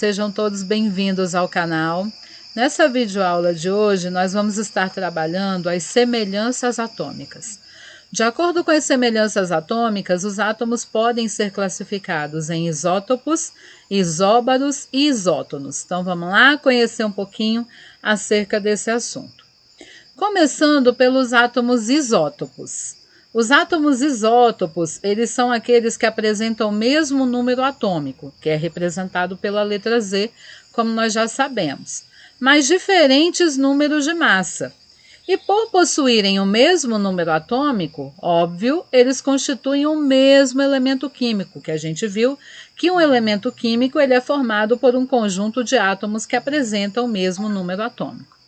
Sejam todos bem-vindos ao canal. Nessa videoaula de hoje, nós vamos estar trabalhando as semelhanças atômicas. De acordo com as semelhanças atômicas, os átomos podem ser classificados em isótopos, isóbaros e isótonos. Então, vamos lá conhecer um pouquinho acerca desse assunto. Começando pelos átomos isótopos. Os átomos isótopos, eles são aqueles que apresentam o mesmo número atômico, que é representado pela letra Z, como nós já sabemos, mas diferentes números de massa. E por possuírem o mesmo número atômico, óbvio, eles constituem o mesmo elemento químico, que a gente viu que um elemento químico ele é formado por um conjunto de átomos que apresentam o mesmo número atômico.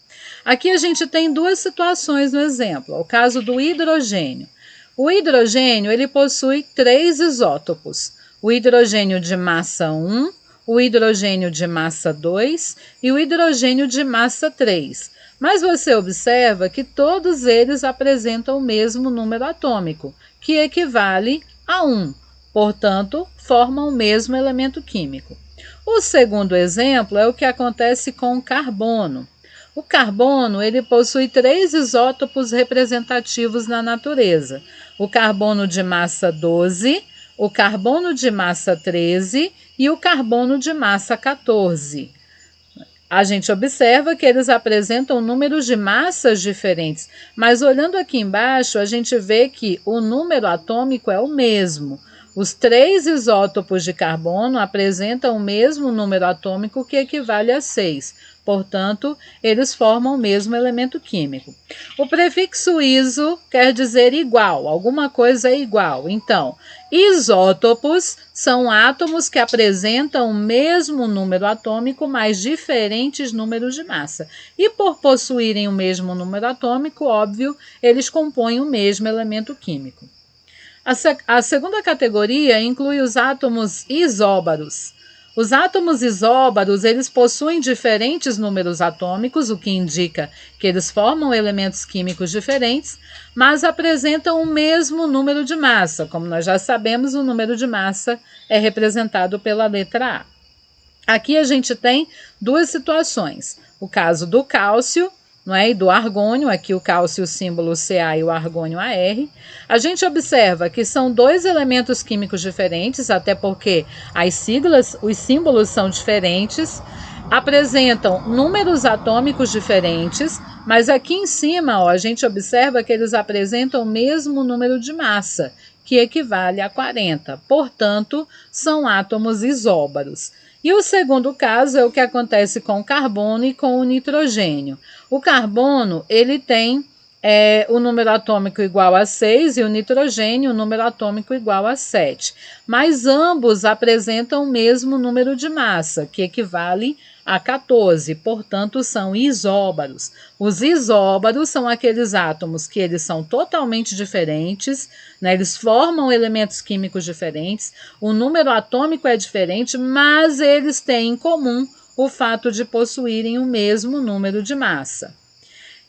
Aqui a gente tem duas situações no exemplo, o caso do hidrogênio. O hidrogênio ele possui 3 isótopos, o hidrogênio de massa 1, o hidrogênio de massa 2 e o hidrogênio de massa 3. Mas você observa que todos eles apresentam o mesmo número atômico, que equivale a 1, portanto, formam o mesmo elemento químico. O segundo exemplo é o que acontece com o carbono. O carbono ele possui 3 isótopos representativos na natureza. O carbono de massa 12, o carbono de massa 13 e o carbono de massa 14. A gente observa que eles apresentam números de massas diferentes, mas olhando aqui embaixo a gente vê que o número atômico é o mesmo. Os 3 isótopos de carbono apresentam o mesmo número atômico que equivale a 6. Portanto, eles formam o mesmo elemento químico. O prefixo iso quer dizer igual, alguma coisa é igual. Então, isótopos são átomos que apresentam o mesmo número atômico, mas diferentes números de massa. E por possuírem o mesmo número atômico, óbvio, eles compõem o mesmo elemento químico. A segunda categoria inclui os átomos isóbaros. Os átomos isóbaros, eles possuem diferentes números atômicos, o que indica que eles formam elementos químicos diferentes, mas apresentam o mesmo número de massa. Como nós já sabemos, o número de massa é representado pela letra A. Aqui a gente tem duas situações. O caso do cálcio, não é? E do argônio, aqui o cálcio, o símbolo Ca e o argônio Ar. A gente observa que são 2 elementos químicos diferentes, até porque as siglas, os símbolos são diferentes, apresentam números atômicos diferentes, mas aqui em cima, ó, a gente observa que eles apresentam o mesmo número de massa, que equivale a 40. Portanto, são átomos isóbaros. E o segundo caso é o que acontece com o carbono e com o nitrogênio. O carbono, ele tem o número atômico igual a 6 e o nitrogênio o número atômico igual a 7. Mas ambos apresentam o mesmo número de massa, que equivale a 14, portanto são isóbaros. Os isóbaros são aqueles átomos que eles são totalmente diferentes, né? Eles formam elementos químicos diferentes, o número atômico é diferente, mas eles têm em comum o fato de possuírem o mesmo número de massa.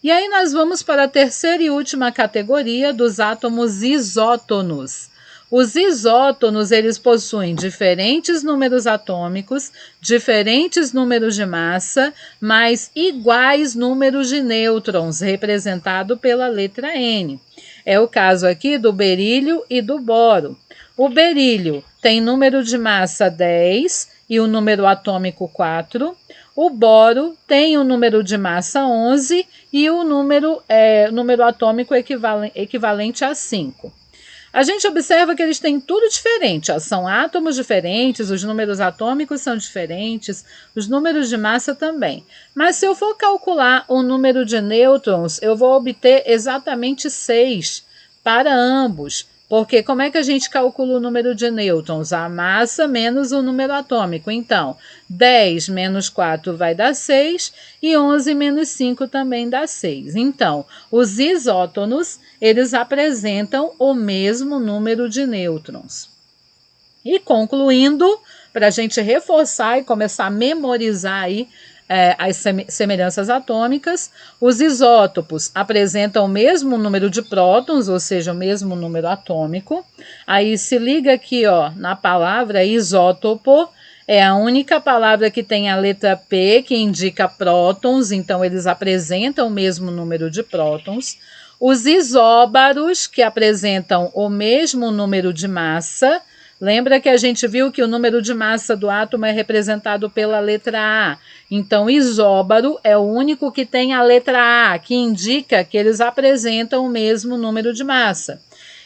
E aí nós vamos para a terceira e última categoria dos átomos isótonos. Os isótonos, eles possuem diferentes números atômicos, diferentes números de massa, mas iguais números de nêutrons, representado pela letra N. É o caso aqui do berílio e do boro. O berílio tem número de massa 10 e o número atômico 4. O boro tem o número de massa 11 e o número atômico equivalente a 5. A gente observa que eles têm tudo diferente, ó, são átomos diferentes, os números atômicos são diferentes, os números de massa também. Mas se eu for calcular o número de nêutrons, eu vou obter exatamente 6 para ambos. Porque como é que a gente calcula o número de nêutrons? A massa menos o número atômico. Então, 10 menos 4 vai dar 6 e 11 menos 5 também dá 6. Então, os isótonos, eles apresentam o mesmo número de nêutrons. E concluindo, para a gente reforçar e começar a memorizar aí as semelhanças atômicas, os isótopos apresentam o mesmo número de prótons, ou seja, o mesmo número atômico. Aí se liga aqui, ó, na palavra isótopo, é a única palavra que tem a letra P, que indica prótons, então eles apresentam o mesmo número de prótons. Os isóbaros, que apresentam o mesmo número de massa. Lembra que a gente viu que o número de massa do átomo é representado pela letra A. Então, isóbaro é o único que tem a letra A, que indica que eles apresentam o mesmo número de massa.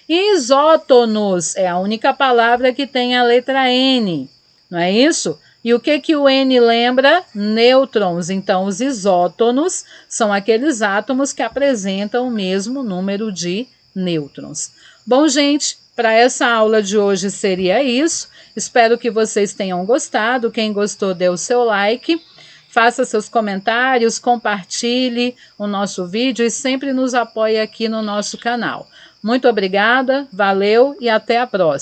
E isótonos é a única palavra que tem a letra N, não é isso? E o que o N lembra? Nêutrons. Então, os isótonos são aqueles átomos que apresentam o mesmo número de nêutrons. Bom, gente, para essa aula de hoje seria isso. Espero que vocês tenham gostado. Quem gostou, dê o seu like. Faça seus comentários, compartilhe o nosso vídeo e sempre nos apoie aqui no nosso canal. Muito obrigada, valeu e até a próxima.